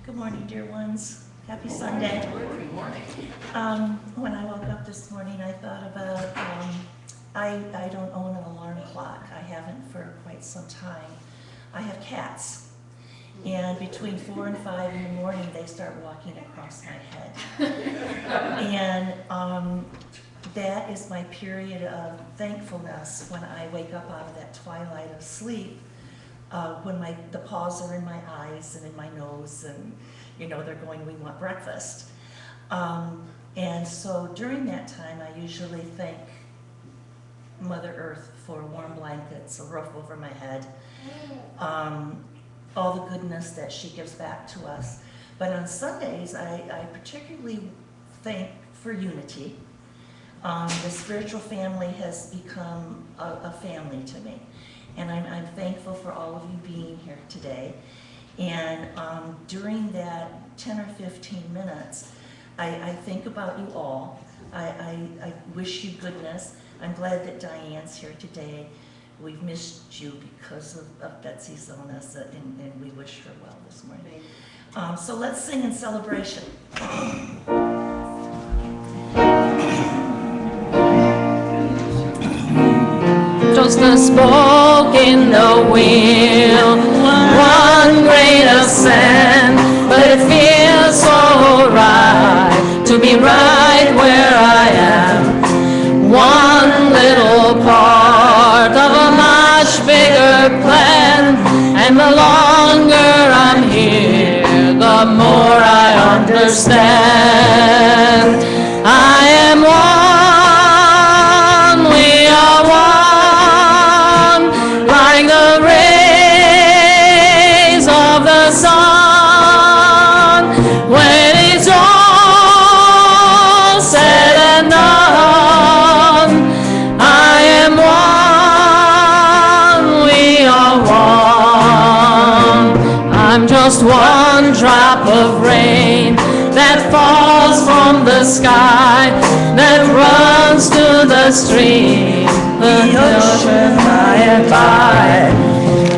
Good morning, dear ones. Happy Sunday. Good morning. When I woke up this morning, I thought about, I don't own an alarm clock. I haven't for quite some time. I have cats. And between 4 and 5 in the morning, they start walking across my head. And that is my period of thankfulness when I wake up out of that twilight of sleep. When the paws are in my eyes and in my nose, and they're going, we want breakfast. And so during that time, I usually thank Mother Earth for warm blankets, a roof over my head, all the goodness that she gives back to us. But on Sundays, I particularly thank for unity. The spiritual family has become a family to me. And I'm thankful for all of you being here today. And during that 10 or 15 minutes, I think about you all. I wish you goodness. I'm glad that Diane's here today. We've missed you because of Betsy's illness, and we wish her well this morning. So let's sing in celebration. Just a spark in the wind, one grain of sand, but it feels so right to be right where I am. One little part of a much bigger plan, and the longer I'm here, the more I understand. I am one, we are one, like the rays of the sun. When it's all said and done, I am one, we are one. I'm just one drop of rain that falls from the sky, that runs to the stream, the ocean by and by.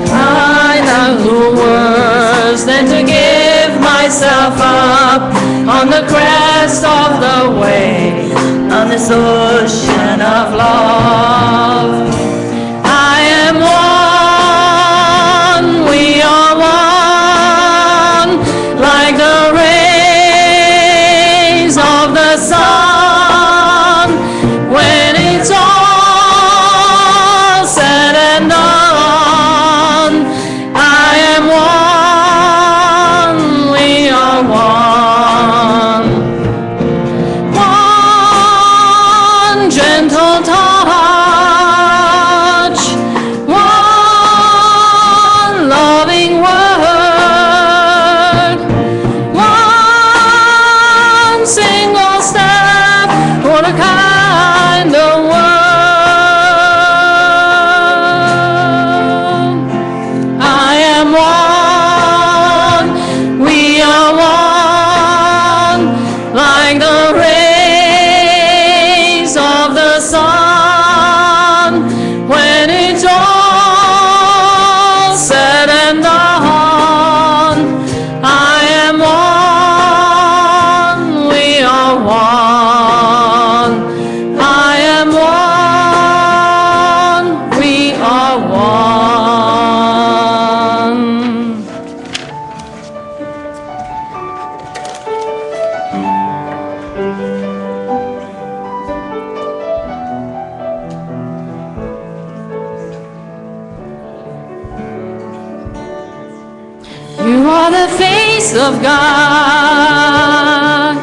I know the words than to give myself up on the crest of the wave, on this ocean of love. I am one, we are one, like the rays of the sun. When it's all said and done, I am one, we are one. One gentle touch, one loving word, one single step for the kind of world. I am one, we are one, like the rays of the sun. When it's all said and done, I am one, we are one. I am one, we are one. You are the face of God,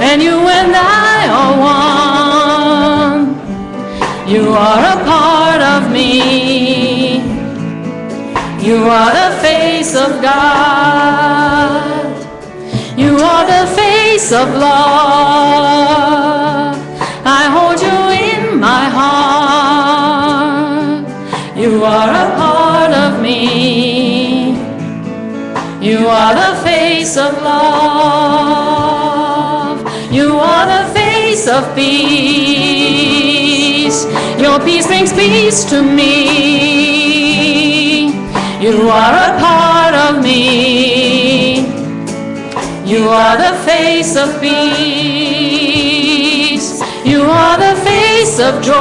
and you and I are one. You are a part of me. You are the face of God. You are the face of love. I hold you in my heart. You are a part of me. You are the face of love. You are the face of peace. Your peace brings peace to me. You are a part of me. are the face of peace. You are the face of joy.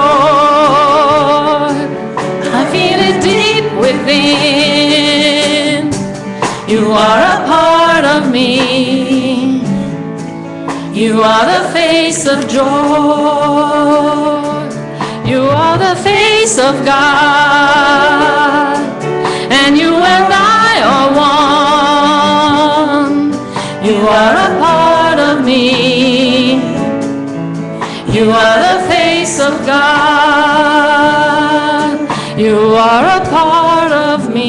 I feel it deep within. You are a part of me. You are the face of joy. You are the face of God. And you and I are one. You are a part of me. You are the face of God. You are a part of me.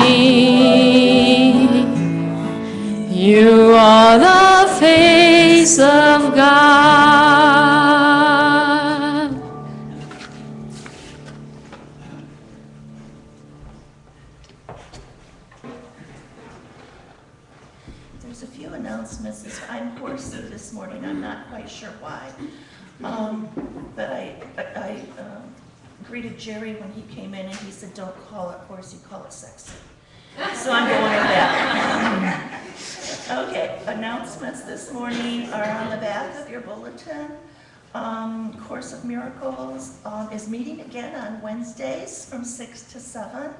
You are the face of God. There's a few announcements. I'm hoarse this morning. I'm not quite sure why. But I greeted Jerry when he came in, and he said, "Don't call it hoarse, you call it sexy." So I'm going with that. Okay, announcements this morning are on the back of your bulletin. Course of Miracles is meeting again on Wednesdays from 6 to 7.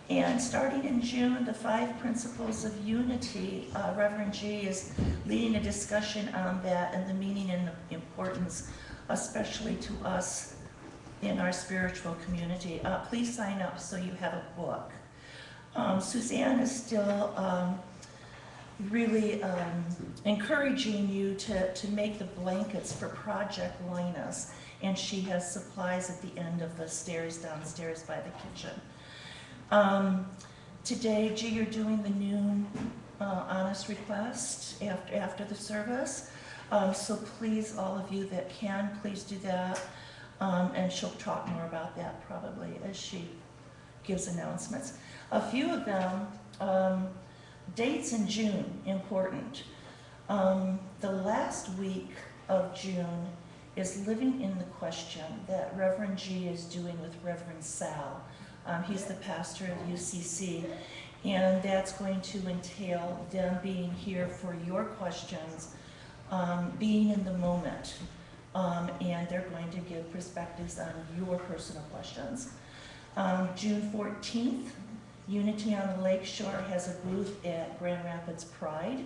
And starting in June, the 5 Principles of Unity, Reverend G is leading a discussion on that and the meaning and the importance, especially to us in our spiritual community. Please sign up so you have a book. Suzanne is still really encouraging you to make the blankets for Project Linus, and she has supplies at the end of the stairs downstairs by the kitchen. Today, G, you're doing the noon honest request after the service. So please, all of you that can, please do that. And she'll talk more about that probably as she gives announcements. A few of them, dates in June, important. The last week of June is Living in the Question that Reverend G is doing with Reverend Sal. He's the pastor of UCC, and that's going to entail them being here for your questions, being in the moment, and they're going to give perspectives on your personal questions. June 14th, Unity on the Lake Shore has a booth at Grand Rapids Pride.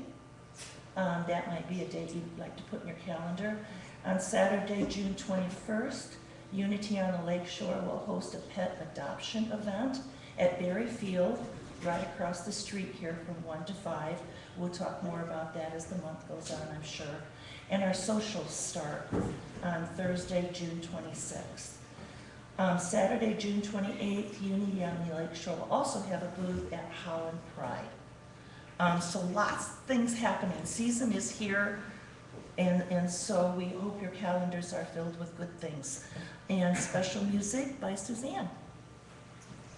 That might be a date you'd like to put in your calendar. On Saturday, June 21st, Unity on the Lake Shore will host a pet adoption event at Berry Field, right across the street here from 1 to 5. We'll talk more about that as the month goes on, I'm sure. And our socials start on Thursday, June 26th. Saturday, June 28th, Unity on the Lake Shore will also have a booth at Holland Pride. So lots of things happening. Season is here, and so we hope your calendars are filled with good things. And special music by Suzanne.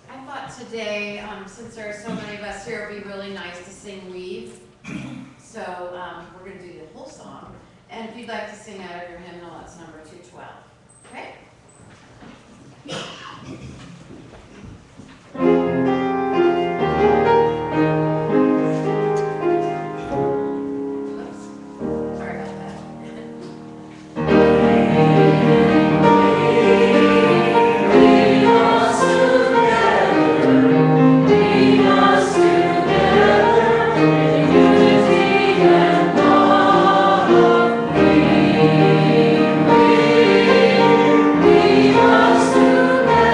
I thought today, since there are so many of us here, it would be really nice to sing Weave. So we're going to do the whole song. And if you'd like to sing out of your hymnal, that's number 212. Okay? Oops. Sorry about that. Together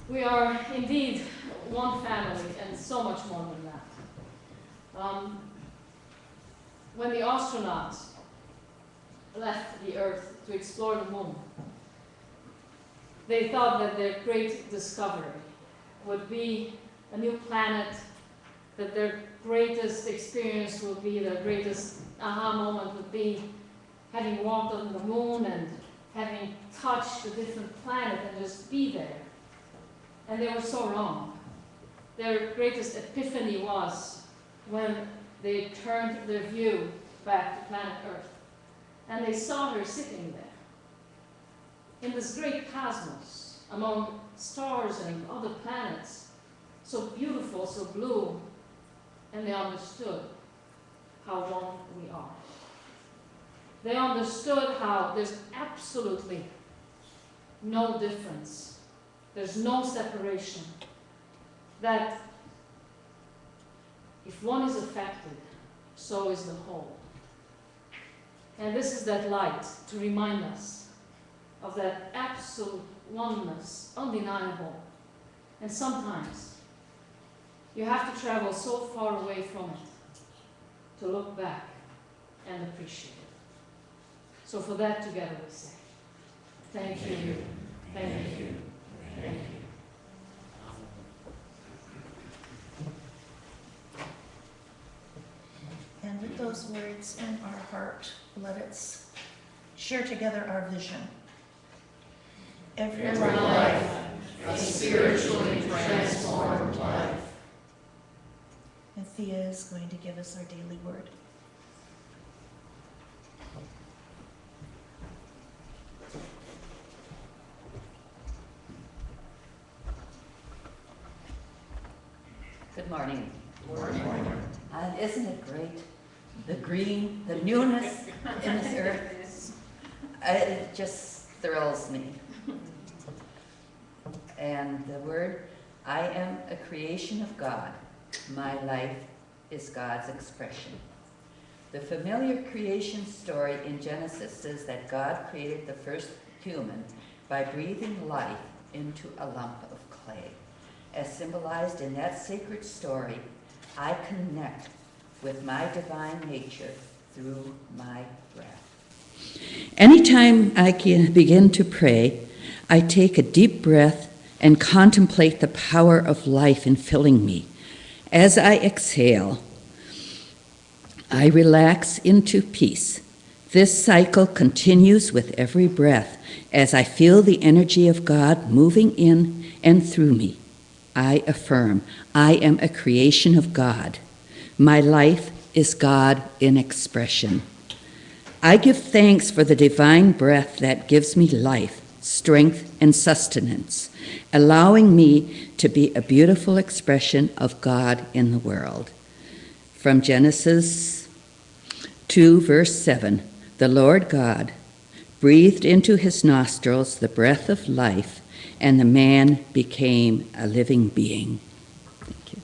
We are indeed one family and so much more than that. When the astronauts left the Earth to explore the moon, they thought that their great discovery would be a new planet, that their greatest experience would be, their greatest aha moment would be having walked on the moon and having touched a different planet and just be there. And they were so wrong. Their greatest epiphany was when they turned their view back to planet Earth. And they saw her sitting there in this great cosmos among stars and other planets, so beautiful, so blue, and they understood how one we are. They understood how there's absolutely no difference. There's no separation. That if one is affected, so is the whole. And this is that light to remind us of that absolute oneness, undeniable. And sometimes you have to travel so far away from it to look back and appreciate it. So for that together we say, thank you, thank you, thank you. And with those words in our heart, let us share together our vision. Every life, a spiritually transformed life. And Thea is going to give us our daily word. Good morning. Isn't it great? The green, the newness in this earth. It just thrills me. And the word, I am a creation of God. My life is God's expression. The familiar creation story in Genesis says that God created the first human by breathing life into a lump of clay. As symbolized in that sacred story, I connect with my divine nature through my breath. Anytime I can begin to pray, I take a deep breath and contemplate the power of life in filling me. As I exhale, I relax into peace. This cycle continues with every breath as I feel the energy of God moving in and through me. I affirm, I am a creation of God. My life is God in expression. I give thanks for the divine breath that gives me life, strength, and sustenance, allowing me to be a beautiful expression of God in the world. From Genesis 2, verse 7, the Lord God breathed into his nostrils the breath of life, and the man became a living being. Thank you.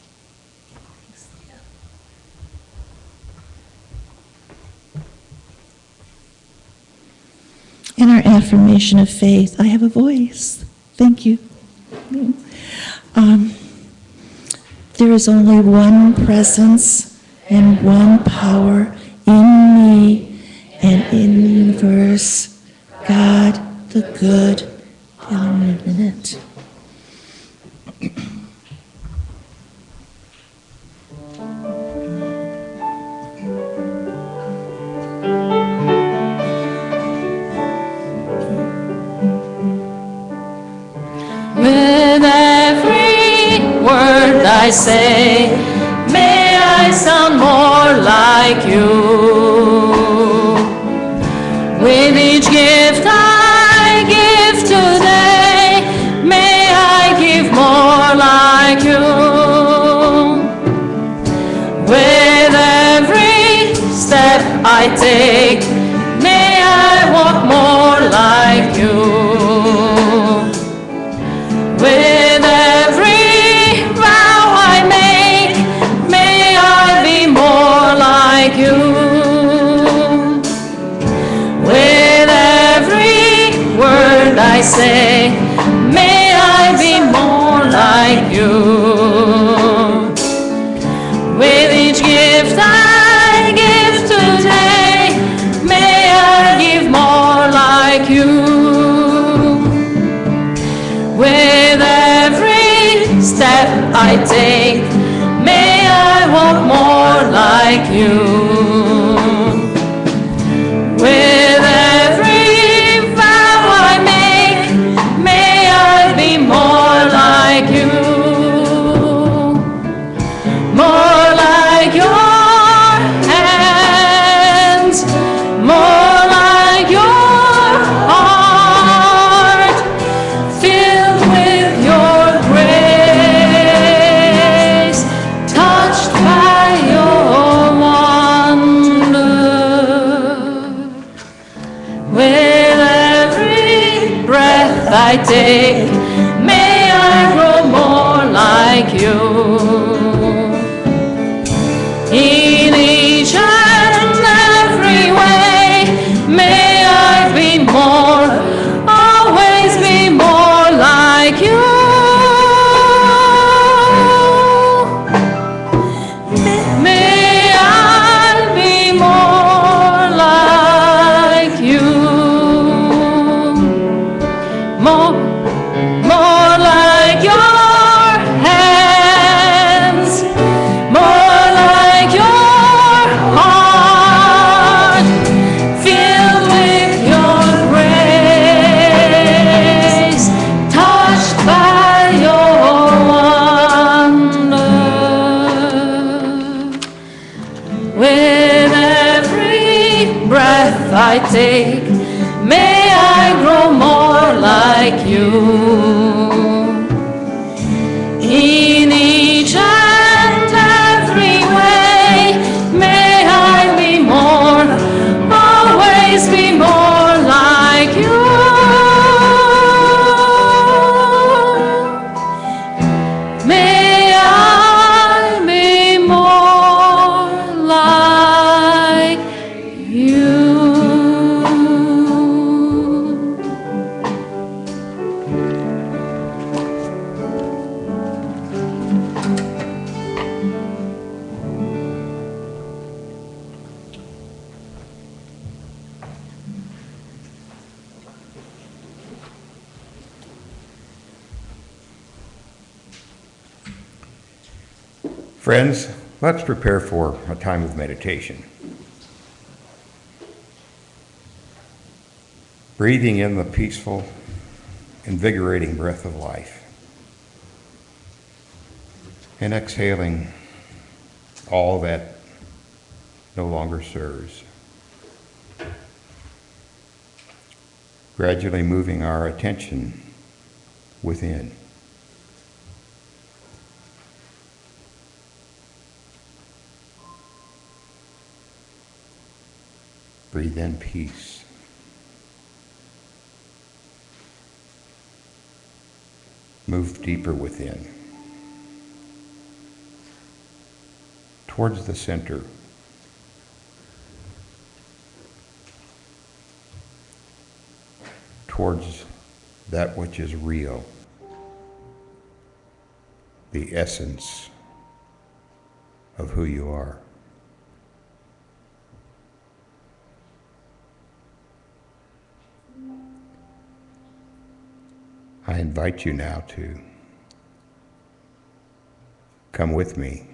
In our affirmation of faith, I have a voice. Thank you. There is only one presence and one power in me and in the universe, God the good, the omnipotent. With every word I say, may I sound more like you. With each gift I give today, may I give more like you. With every step I take, may I walk more like you. With every vow I make, may I be more like you. With every word I say, may I be more like you. With each gift I give today, may I give more like you. With every step I take, may I walk more like you. With every vow I make, may I be more like you. More like your hands, more like your heart, filled with your grace, touched by your wonder. With every breath I take, may I grow more like you. In each and every way, may I be more, always be more like you. May I be more like you. More like your hands, more like your heart, filled with your grace, touched by your wonder. With every breath I take, may I grow more like you. In each and every way, may I be more, always be more like you. May I be more like you. Friends, let's prepare for a time of meditation. Breathing in the peaceful, invigorating breath of life, and exhaling all that no longer serves. Gradually moving our attention within. Breathe in peace. Move deeper within, towards the center. Towards that which is real, the essence of who you are. I invite you now to come with me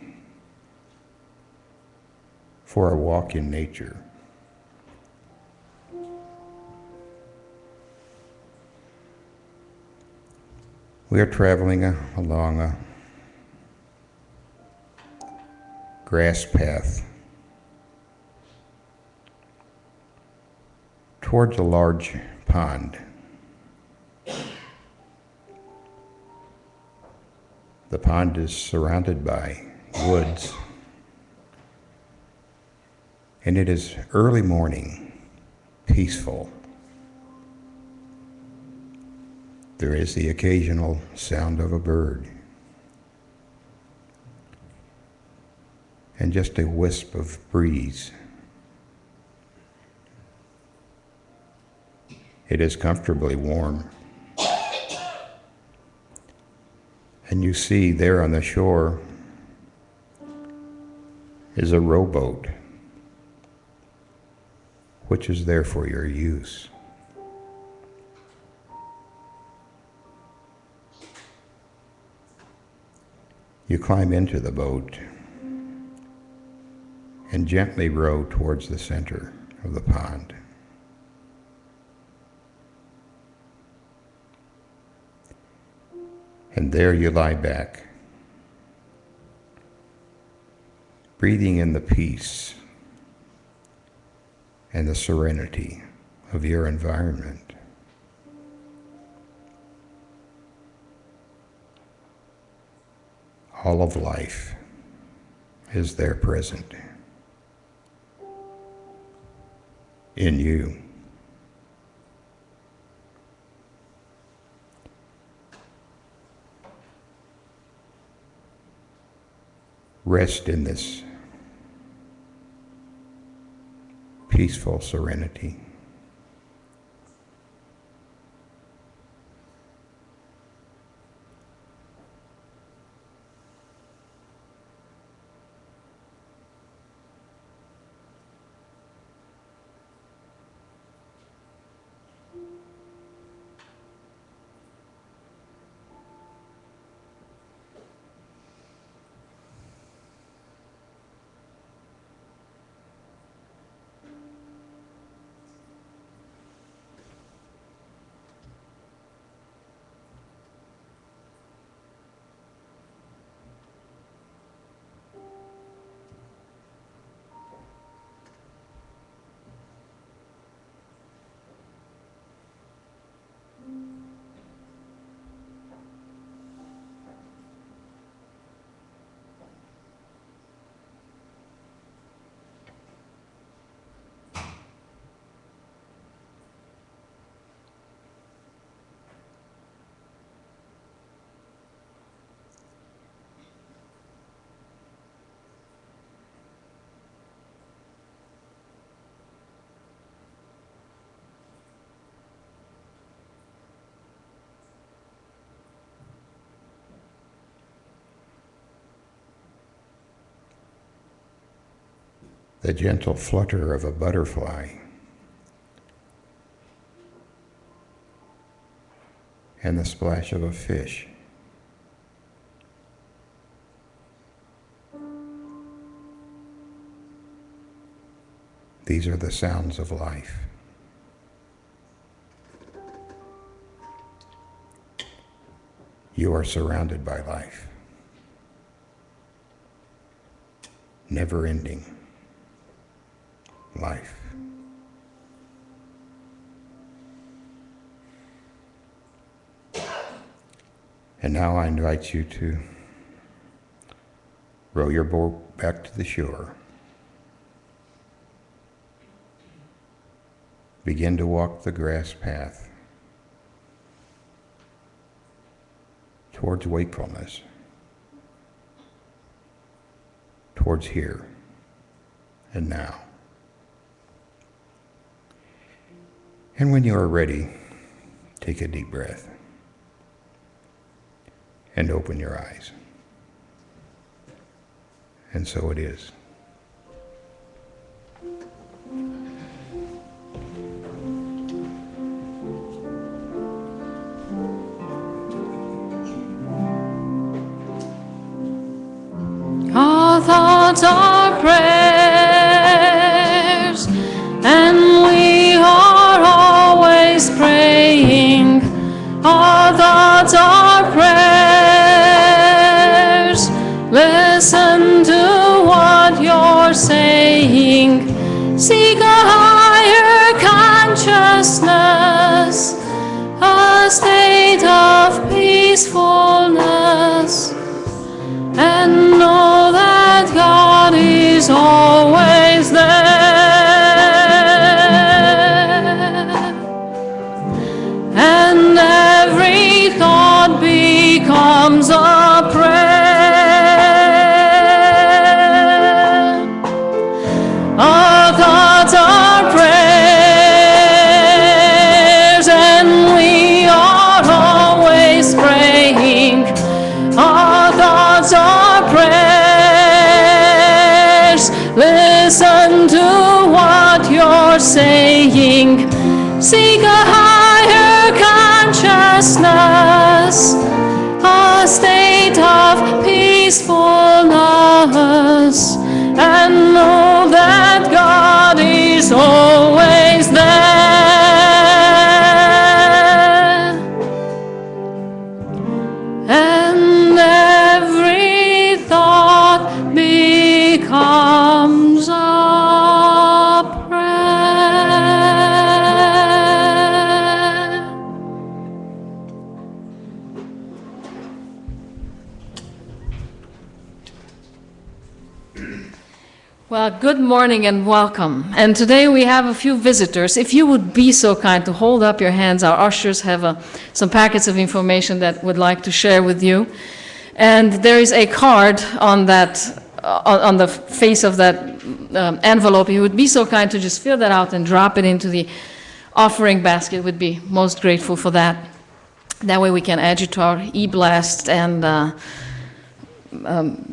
for a walk in nature. We are traveling along a grass path towards a large pond. The pond is surrounded by woods, and it is early morning, peaceful. There is the occasional sound of a bird, and just a wisp of breeze. It is comfortably warm, And you see there on the shore is a rowboat, which is there for your use. You climb into the boat and gently row towards the center of the pond. And there you lie back, breathing in the peace and the serenity of your environment. All of life is there present in you. Rest in this peaceful serenity. The gentle flutter of a butterfly and the splash of a fish. These are the sounds of life. You are surrounded by life, never-ending life. And now I invite you to row your boat back to the shore. Begin to walk the grass path towards wakefulness, towards here and now. And when you are ready, take a deep breath and open your eyes. And so it is. Our thoughts are prayers, and we are always praying. Our thoughts are prayers. Listen to what you're saying. Seek a higher consciousness, a state of peacefulness, and know that God is always there. And every thought becomes a prayer. Our thoughts are prayers, and we are always praying. saying, seek a higher consciousness, a state of peacefulness, and know that God is always there. And every thought becomes a prayer. Well, good morning and welcome. And today we have a few visitors. If you would be so kind to hold up your hands, our ushers have some packets of information that would like to share with you. And there is a card on that, on the face of that envelope. If you would be so kind to just fill that out and drop it into the offering basket, we'd be most grateful for that. That way we can add you to our e-blast, and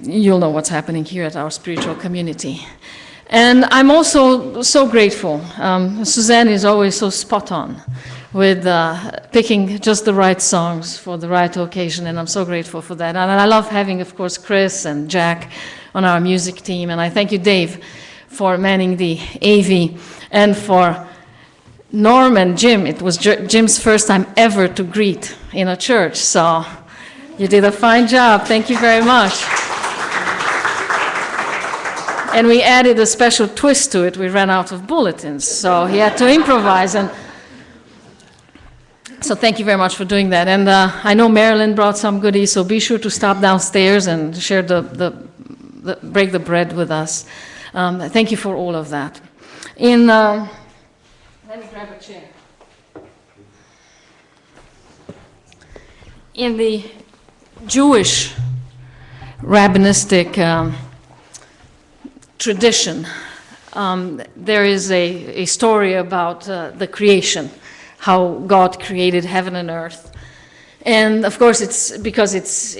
you'll know what's happening here at our spiritual community. And I'm also so grateful. Suzanne is always so spot on with picking just the right songs for the right occasion, and I'm so grateful for that. And I love having, of course, Chris and Jack on our music team, and I thank you, Dave, for manning the AV, and for Norm and Jim. It was Jim's first time ever to greet in a church, so you did a fine job. Thank you very much. And we added a special twist to it. We ran out of bulletins, so he had to improvise. And so thank you very much for doing that. And I know Marilyn brought some goodies, so be sure to stop downstairs and share break the bread with us. Thank you for all of that. Let me grab a chair. In the Jewish rabbinistic tradition, there is a story about the creation, how God created heaven and earth. And of course, it's because it's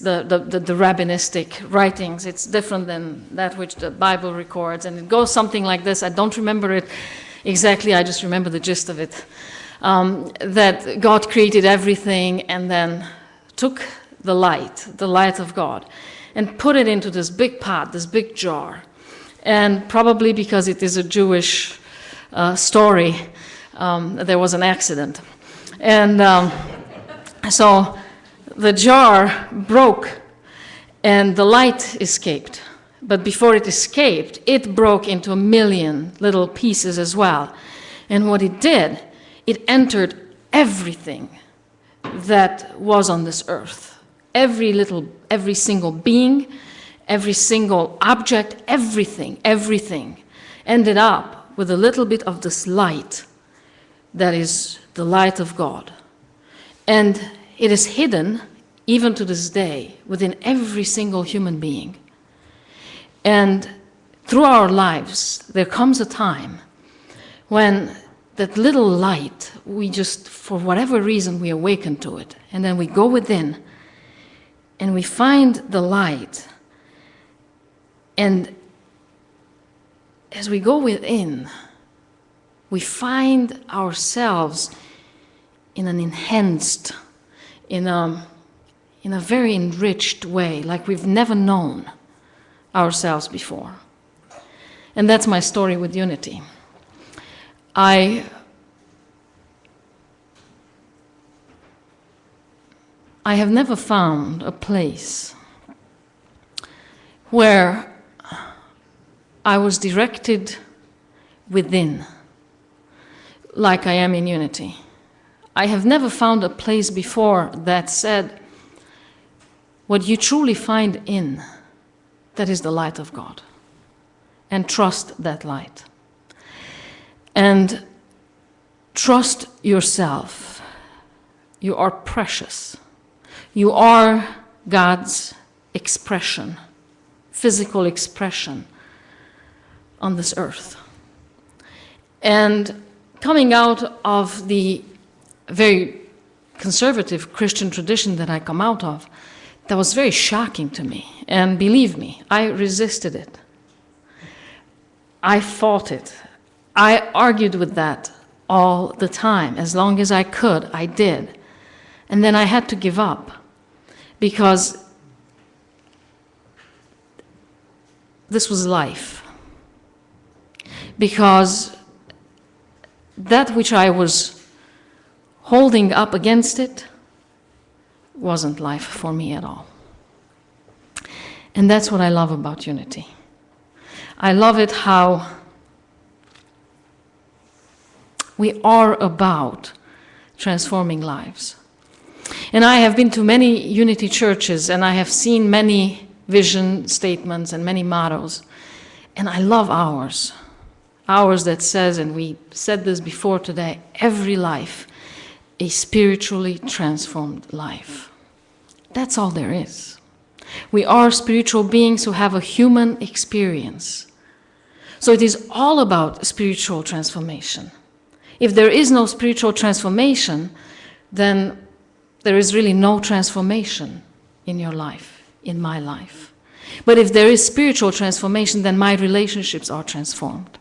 the rabbinistic writings. It's different than that which the Bible records, and it goes something like this. I don't remember it exactly. I just remember the gist of it. That God created everything and then took the light of God, and put it into this big pot, this big jar. And probably because it is a Jewish story, there was an accident. And so the jar broke and the light escaped. But before it escaped, it broke into a million little pieces as well. And what it did, it entered everything that was on this earth. Every single being, every single object, everything ended up with a little bit of this light that is the light of God. And it is hidden, even to this day, within every single human being. And through our lives, there comes a time when that little light, we just, for whatever reason, we awaken to it. And then we go within and we find the light. And as we go within, we find ourselves in an enhanced, in a very enriched way, like we've never known ourselves before. And that's my story with unity. I have never found a place where I was directed within like I am in unity. I have never found a place before that said, what you truly find in, that is the light of God. And trust that light. And trust yourself. You are precious. You are God's expression, physical expression on this earth. And coming out of the very conservative Christian tradition that I come out of, that was very shocking to me. And believe me, I resisted it. I fought it. I argued with that all the time. As long as I could, I did. And then I had to give up because this was life. Because that which I was holding up against it wasn't life for me at all. And that's what I love about unity. I love it how we are about transforming lives. And I have been to many unity churches, and I have seen many vision statements and many mottos. And I love ours. Ours that says, and we said this before today, every life, a spiritually transformed life. That's all there is. We are spiritual beings who have a human experience. So it is all about spiritual transformation. If there is no spiritual transformation, then there is really no transformation in your life, in my life. But if there is spiritual transformation, then my relationships are transformed.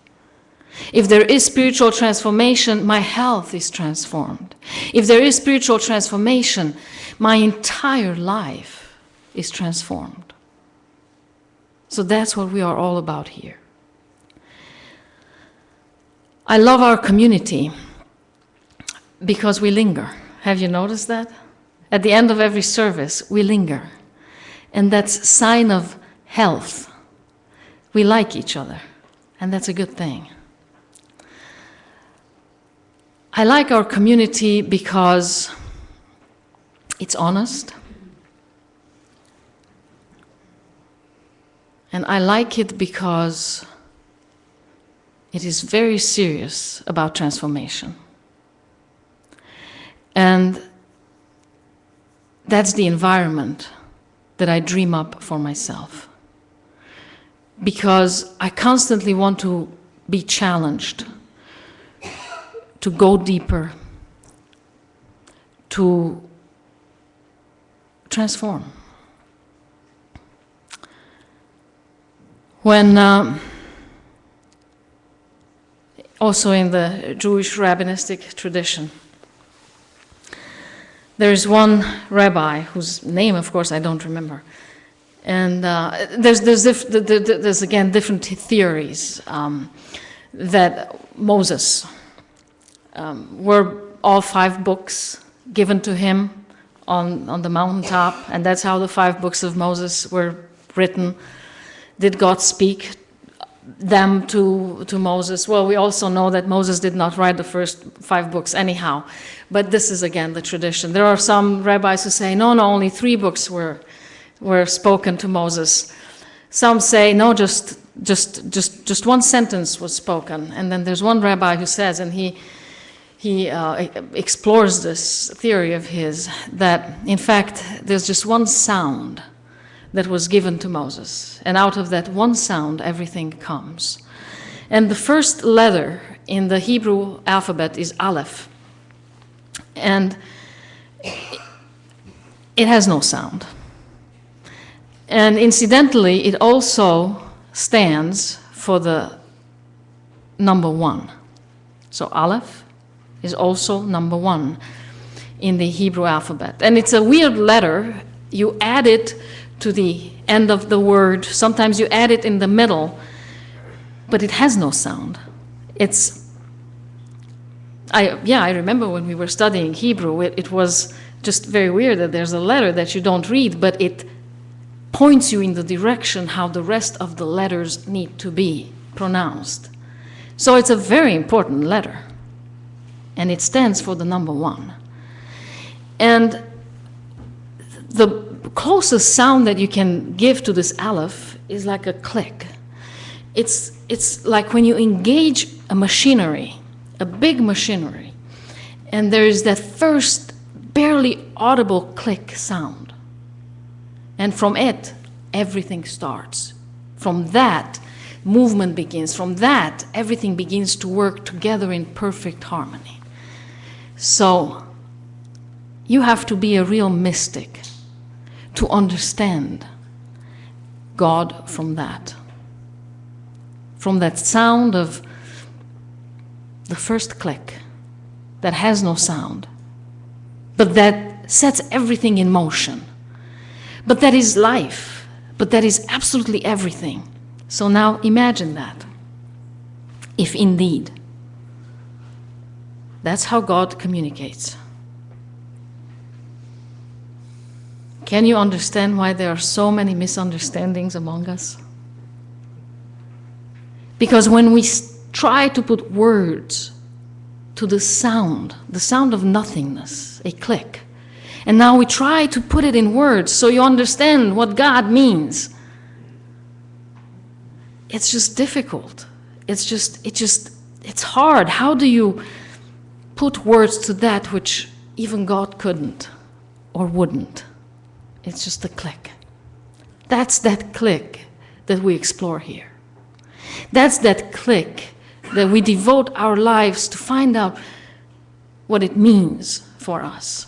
If there is spiritual transformation, my health is transformed. If there is spiritual transformation, my entire life is transformed. So that's what we are all about here. I love our community because we linger. Have you noticed that? At the end of every service, we linger. And that's a sign of health. We like each other, and that's a good thing. I like our community because it's honest. And I like it because it is very serious about transformation. And that's the environment that I dream up for myself. Because I constantly want to be challenged, to go deeper, to transform. When also in the Jewish rabbinistic tradition, there is one rabbi whose name, of course, I don't remember. And there's again different theories that Moses were all 5 books given to him on the mountaintop, and that's how the 5 books of Moses were written. Did God speak them to Moses? Well, we also know that Moses did not write the first 5 books anyhow, but this is again the tradition. There are some rabbis who say, no, only 3 books were spoken to Moses. Some say, no, just one sentence was spoken. And then there's one rabbi who says, and he explores this theory of his, that in fact there's just one sound that was given to Moses, and out of that one sound everything comes. And the first letter in the Hebrew alphabet is Aleph, and it has no sound. And incidentally, it also stands for the number 1. So Aleph is also number 1 in the Hebrew alphabet. And it's a weird letter. You add it to the end of the word. Sometimes you add it in the middle, but it has no sound. I remember when we were studying Hebrew, it was just very weird that there's a letter that you don't read, but it points you in the direction how the rest of the letters need to be pronounced. So it's a very important letter, and it stands for the number 1. And the closest sound that you can give to this Aleph is like a click. It's like when you engage a machinery, a big machinery, and there is that first barely audible click sound. And from it, everything starts. From that, movement begins. From that, everything begins to work together in perfect harmony. So, you have to be a real mystic to understand God from that. From that sound of the first click that has no sound, but that sets everything in motion, but that is life, but that is absolutely everything. So now imagine that, if indeed that's how God communicates. Can you understand why there are so many misunderstandings among us? Because when we try to put words to the sound of nothingness, a click, and now we try to put it in words so you understand what God means, it's just difficult. It's hard. How do you put words to that which even God couldn't or wouldn't? It's just a click. That's that click that we explore here. That's that click that we devote our lives to find out what it means for us.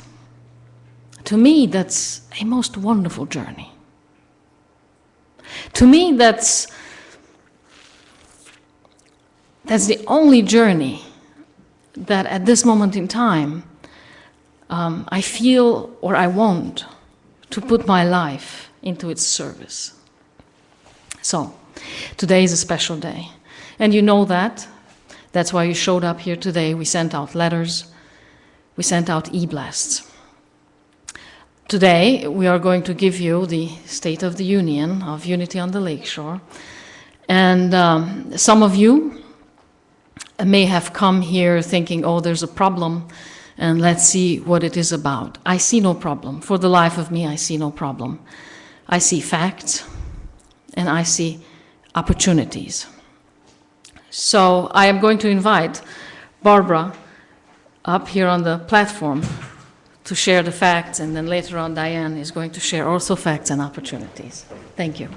To me, that's a most wonderful journey. To me, that's the only journey that at this moment in time I feel or I want to put my life into its service. So, today is a special day, and you know that. That's why you showed up here today. We sent out letters, we sent out e-blasts. Today, we are going to give you the State of the Union of Unity on the Lakeshore, and some of you may have come here thinking, oh, there's a problem, and let's see what it is about. I see no problem. For the life of me, I see no problem. I see facts, and I see opportunities. So I am going to invite Barbara up here on the platform to share the facts, and then later on Diane is going to share also facts and opportunities. Thank you.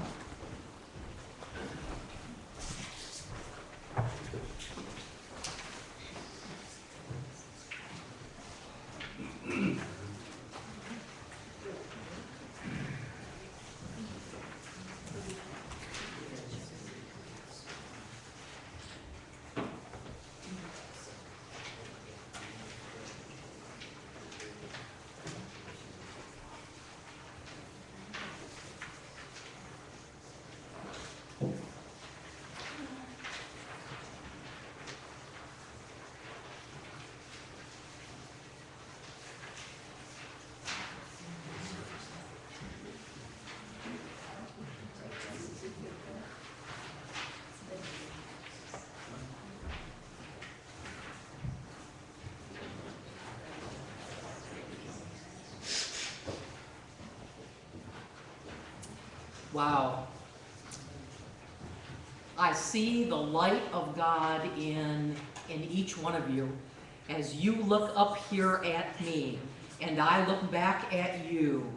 Wow. I see the light of God in each one of you. As you look up here at me and I look back at you,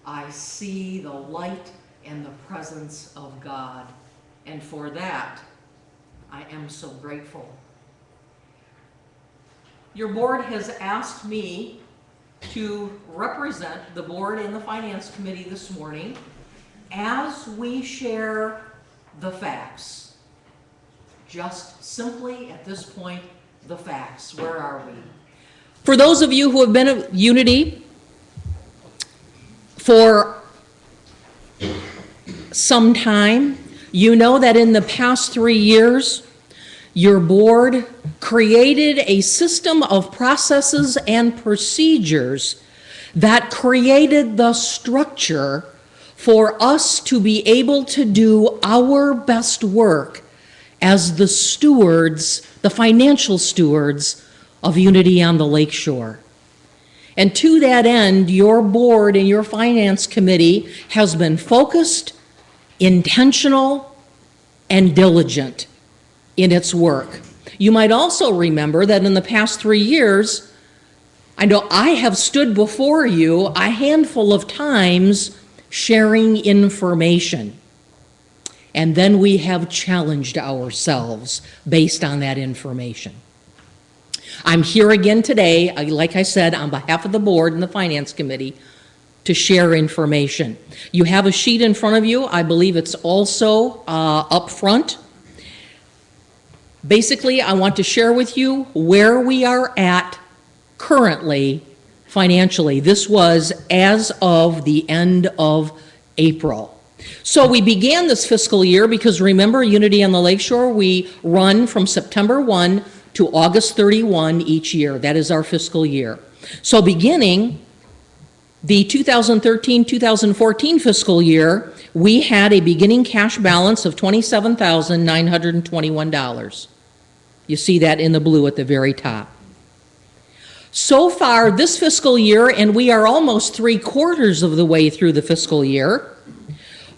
I see the light and the presence of God. And for that, I am so grateful. Your board has asked me to represent the board and the finance committee this morning as we share the facts. Just simply, at this point, the facts. Where are we? For those of you who have been at Unity for some time, you know that in the past 3 years, your board created a system of processes and procedures that created the structure for us to be able to do our best work as the stewards, the financial stewards of Unity on the Lakeshore. And to that end, your board and your finance committee has been focused, intentional, and diligent in its work. You might also remember that in the past 3 years, I know I have stood before you a handful of times sharing information. And then we have challenged ourselves based on that information. I'm here again today, like I said, on behalf of the board and the finance committee, to share information. You have a sheet in front of you. I believe it's also up front. Basically, I want to share with you where we are at currently financially. This was as of the end of April. So we began this fiscal year because remember, Unity on the Lakeshore, we run from September 1 to August 31 each year. That is our fiscal year. So beginning the 2013-2014 fiscal year, we had a beginning cash balance of $27,921. You see that in the blue at the very top. So far this fiscal year, and we are almost 3/4 of the way through the fiscal year,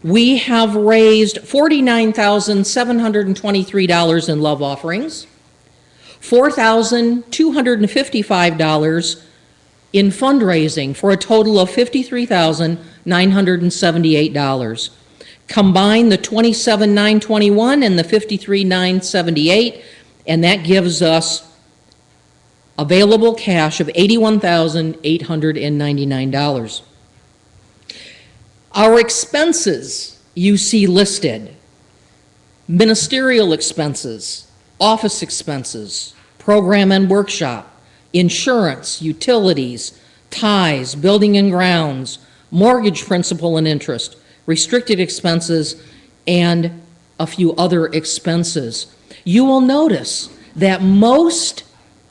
we have raised $49,723 in love offerings, $4,255 in fundraising for a total of $53,978. Combine the $27,921 and the $53,978, and that gives us available cash of $81,899. Our expenses you see listed: ministerial expenses, office expenses, program and workshop, insurance, utilities, ties, building and grounds, mortgage principal and interest, restricted expenses, and a few other expenses. You will notice that most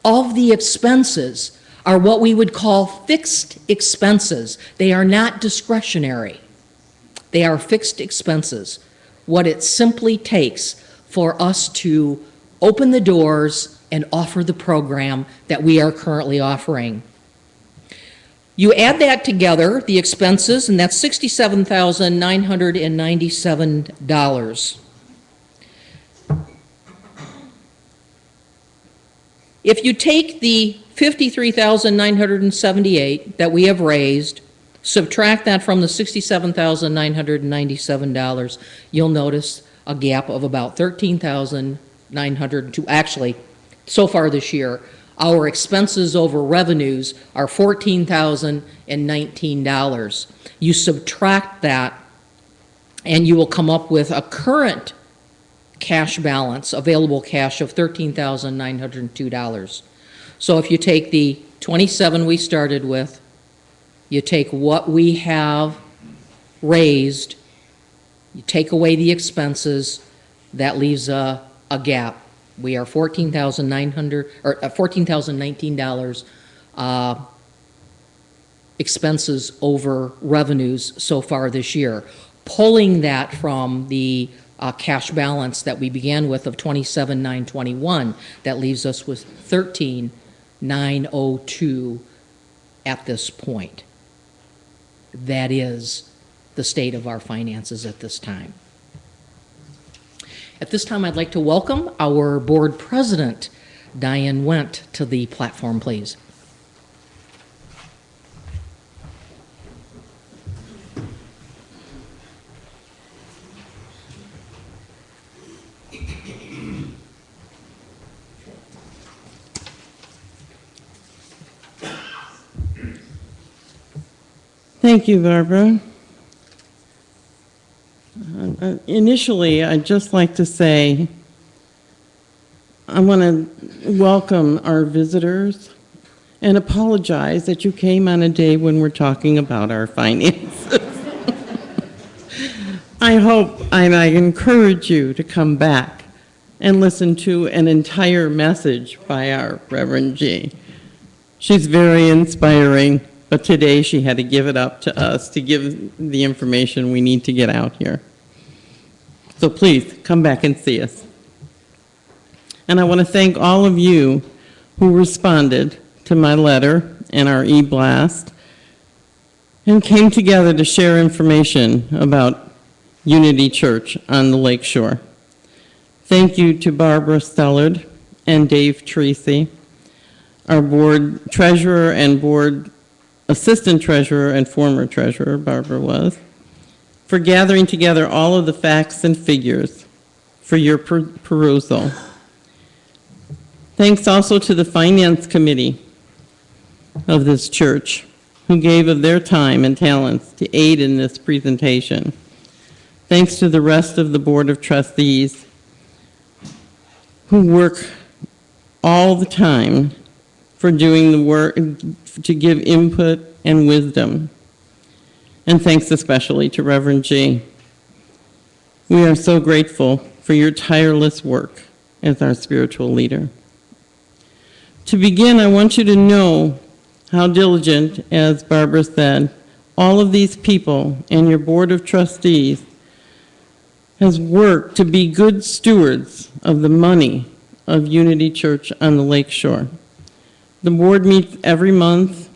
of the expenses are what we would call fixed expenses. They are not discretionary. They are fixed expenses. What it simply takes for us to open the doors and offer the program that we are currently offering. You add that together, the expenses, and that's $67,997. If you take the $53,978 that we have raised, subtract that from the $67,997, you'll notice a gap of about $13,902. Actually, so far this year, our expenses over revenues are $14,019. You subtract that, and you will come up with a current cash balance, available cash of $13,902. So if you take the 27 we started with, you take what we have raised, you take away the expenses, that leaves a gap. We are $14,019 expenses over revenues so far this year. Pulling that from the cash balance that we began with of $27,921, that leaves us with $13,902 at this point. That is the state of our finances at this time. At this time, I'd like to welcome our board president, Diane Wendt, to the platform, please. Thank you, Barbara. Initially, I'd just like to say I want to welcome our visitors and apologize that you came on a day when we're talking about our finances. I hope and I encourage you to come back and listen to an entire message by our Reverend G. She's very inspiring. But today she had to give it up to us to give the information we need to get out here. So please, come back and see us. And I want to thank all of you who responded to my letter and our e-blast and came together to share information about Unity Church on the Lake Shore. Thank you to Barbara Stellard and Dave Tracy, our board treasurer and board assistant treasurer and former treasurer, Barbara was, for gathering together all of the facts and figures for your perusal. Thanks also to the finance committee of this church, who gave of their time and talents to aid in this presentation. Thanks to the rest of the Board of Trustees, who work all the time for doing the work, to give input and wisdom. And thanks especially to Reverend G. We are so grateful for your tireless work as our spiritual leader. To begin, I want you to know how diligent, as Barbara said, all of these people and your board of trustees has worked to be good stewards of the money of Unity Church on the Lake Shore. The board meets every month.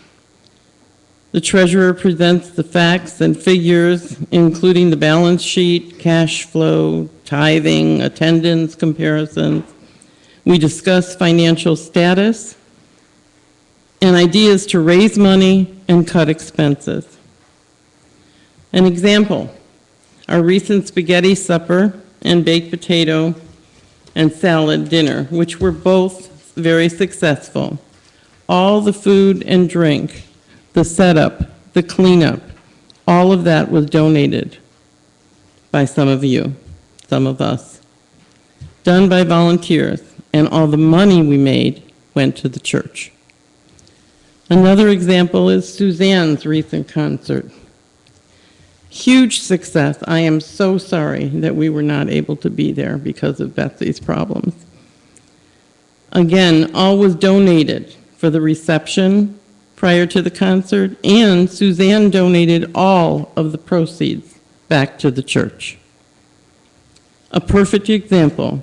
The treasurer presents the facts and figures, including the balance sheet, cash flow, tithing, attendance comparisons. We discuss financial status and ideas to raise money and cut expenses. An example, our recent spaghetti supper and baked potato and salad dinner, which were both very successful. All the food and drink, the setup, the cleanup, all of that was donated by some of you, some of us, done by volunteers, and all the money we made went to the church. Another example is Suzanne's recent concert. Huge success. I am so sorry that we were not able to be there because of Betsy's problems. Again, all was donated for the reception prior to the concert, and Suzanne donated all of the proceeds back to the church. A perfect example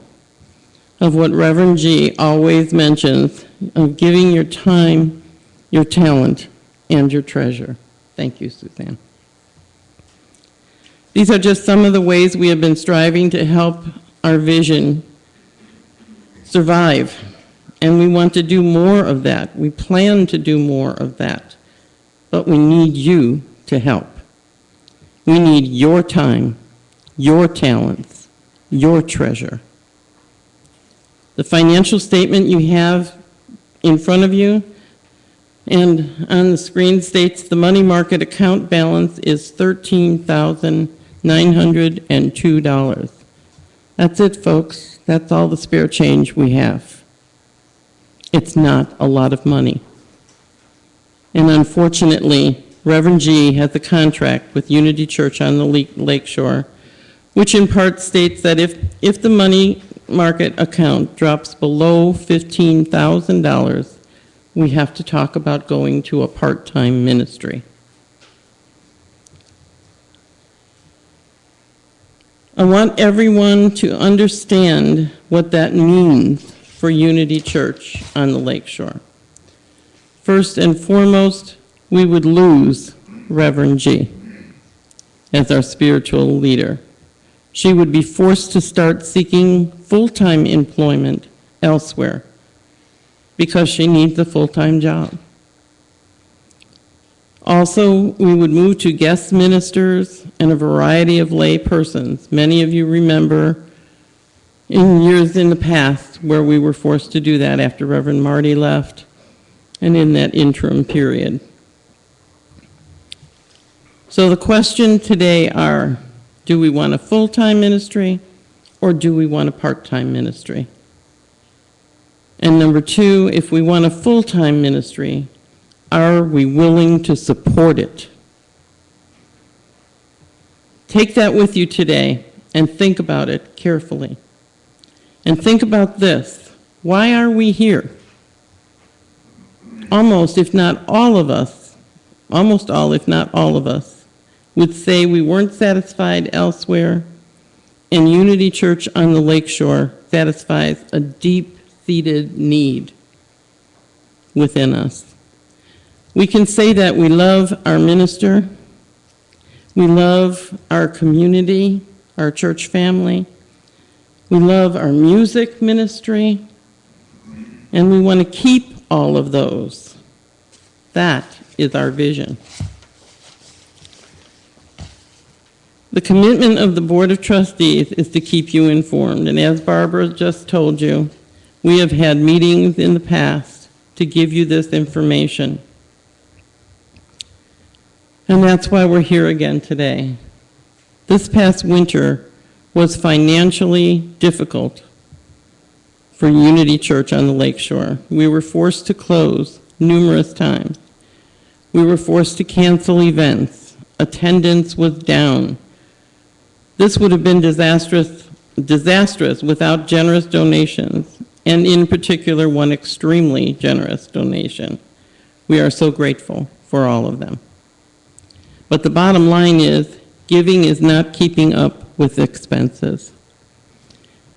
of what Reverend G always mentions, of giving your time, your talent, and your treasure. Thank you, Suzanne. These are just some of the ways we have been striving to help our vision survive, and we want to do more of that. We plan to do more of that, but we need you to help. We need your time, your talents, your treasure. The financial statement you have in front of you and on the screen states the money market account balance is $13,902. That's it, folks. That's all the spare change we have. It's not a lot of money. And unfortunately, Reverend G has a contract with Unity Church on the Lake Shore, which in part states that if the money market account drops below $15,000, we have to talk about going to a part-time ministry. I want everyone to understand what that means for Unity Church on the Lake Shore. First and foremost, we would lose Reverend G as our spiritual leader. She would be forced to start seeking full-time employment elsewhere because she needs a full-time job. Also, we would move to guest ministers and a variety of lay persons. Many of you remember in years in the past where we were forced to do that after Reverend Marty left and in that interim period. So the question today are, do we want a full-time ministry or do we want a part-time ministry? And number two, if we want a full-time ministry, are we willing to support it? Take that with you today and think about it carefully. And think about this. Why are we here? Almost, if not all of us, almost all, if not all of us, would say we weren't satisfied elsewhere, and Unity Church on the Lake Shore satisfies a deep-seated need within us. We can say that we love our minister, we love our community, our church family, we love our music ministry, and we want to keep all of those. That is our vision. The commitment of the Board of Trustees is to keep you informed, and as Barbara just told you, we have had meetings in the past to give you this information. And that's why we're here again today. This past winter was financially difficult for Unity Church on the Lakeshore. We were forced to close numerous times. We were forced to cancel events. Attendance was down. This would have been disastrous without generous donations, and in particular, one extremely generous donation. We are so grateful for all of them. But the bottom line is, giving is not keeping up with expenses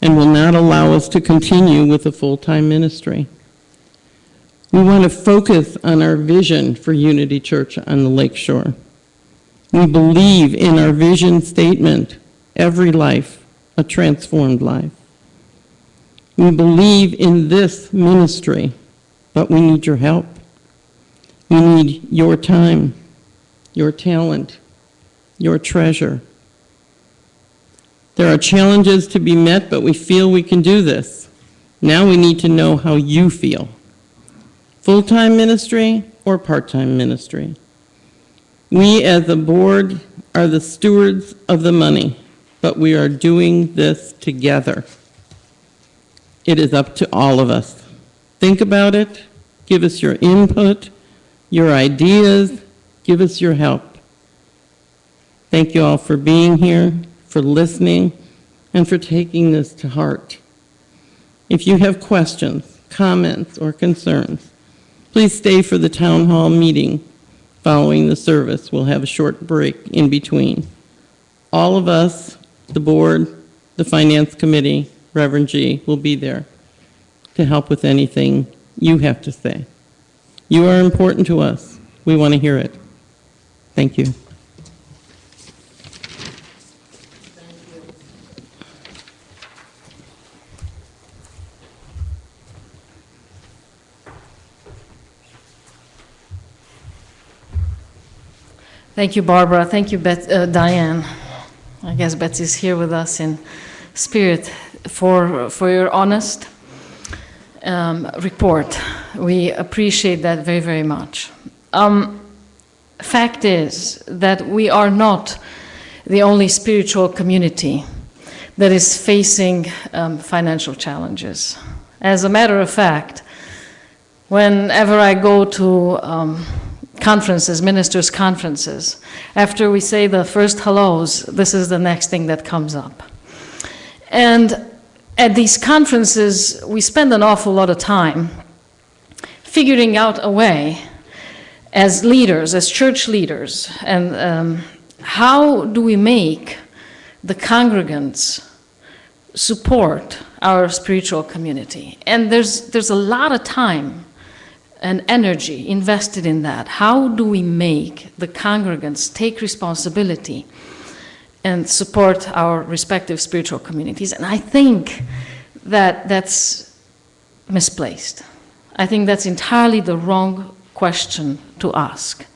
and will not allow us to continue with a full-time ministry. We want to focus on our vision for Unity Church on the Lakeshore. We believe in our vision statement, every life, a transformed life. We believe in this ministry, but we need your help. We need your time, your talent, your treasure. There are challenges to be met, but we feel we can do this. Now we need to know how you feel. Full-time ministry or part-time ministry? We as a board are the stewards of the money, but we are doing this together. It is up to all of us. Think about it, give us your input, your ideas, give us your help. Thank you all for being here, for listening, and for taking this to heart. If you have questions, comments, or concerns, please stay for the town hall meeting following the service. We'll have a short break in between. All of us, the board, the finance committee, Reverend G, will be there to help with anything you have to say. You are important to us. We want to hear it. Thank you. Thank you, Barbara. Thank you, Diane. I guess Betsy's here with us in spirit for your honest report. We appreciate that very, very much. Fact is that we are not the only spiritual community that is facing financial challenges. As a matter of fact, whenever I go to conferences, ministers' conferences, after we say the first hellos, this is the next thing that comes up. And at these conferences, we spend an awful lot of time figuring out a way as leaders, as church leaders, and how do we make the congregants support our spiritual community? And there's a lot of time and energy invested in that. How do we make the congregants take responsibility and support our respective spiritual communities? And I think that that's misplaced. I think that's entirely the wrong question to ask.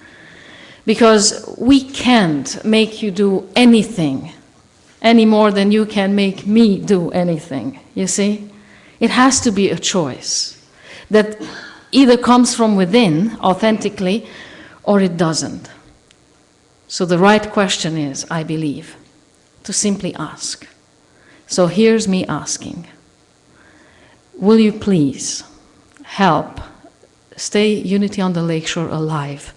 Because we can't make you do anything any more than you can make me do anything, you see? It has to be a choice that either comes from within authentically or it doesn't. So the right question is, I believe, to simply ask. So here's me asking, will you please help stay Unity on the Lakeshore alive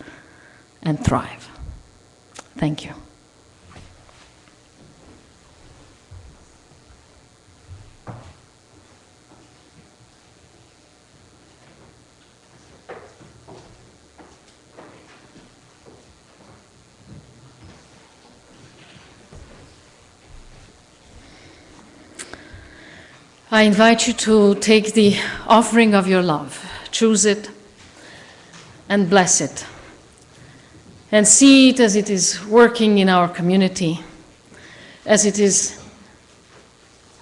and thrive? Thank you. I invite you to take the offering of your love, choose it, and bless it. And see it as it is working in our community, as it is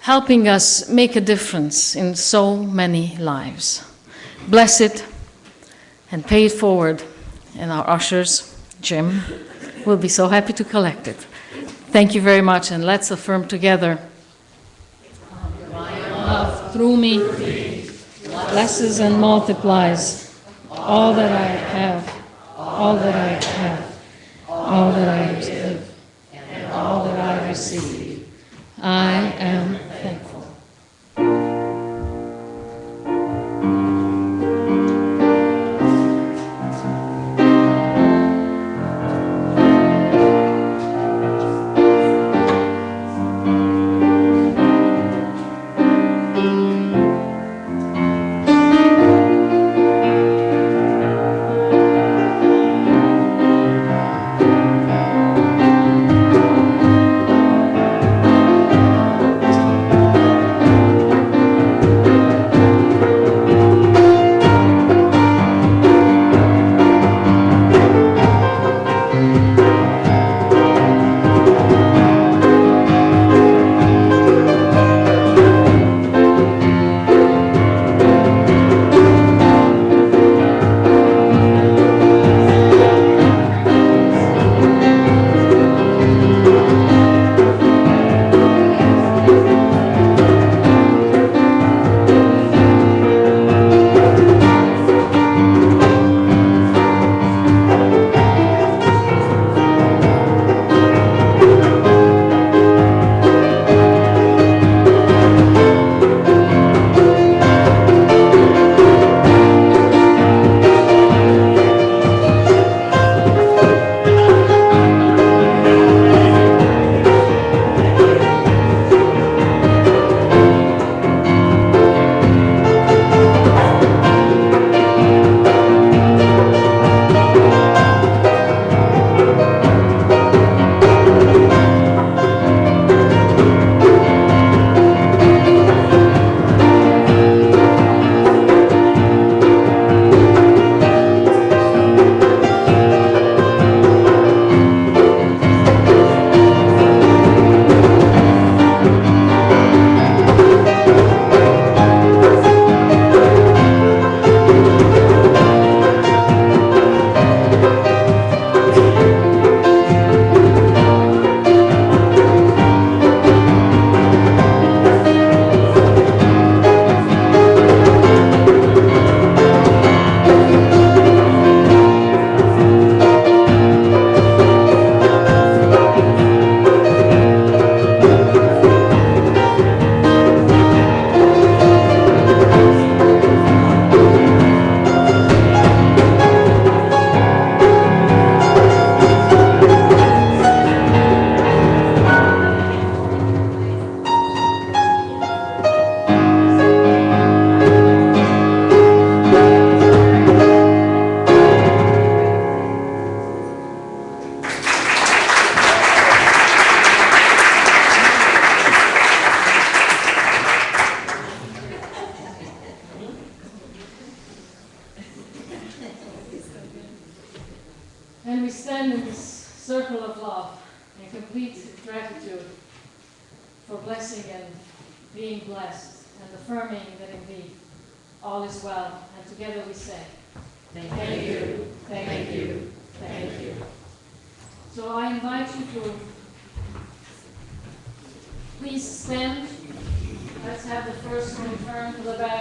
helping us make a difference in so many lives. Bless it and pay it forward. And our ushers, Jim, will be so happy to collect it. Thank you very much, and let's affirm together. Love through me blesses and multiplies all that I have, all that I have, all that I give, and all that I receive. I am thankful. And we stand in this circle of love in complete gratitude for blessing and being blessed and affirming that indeed all is well. And together we say, thank you, thank you, thank you. So I invite you to please stand. Let's have the first one turn to the back.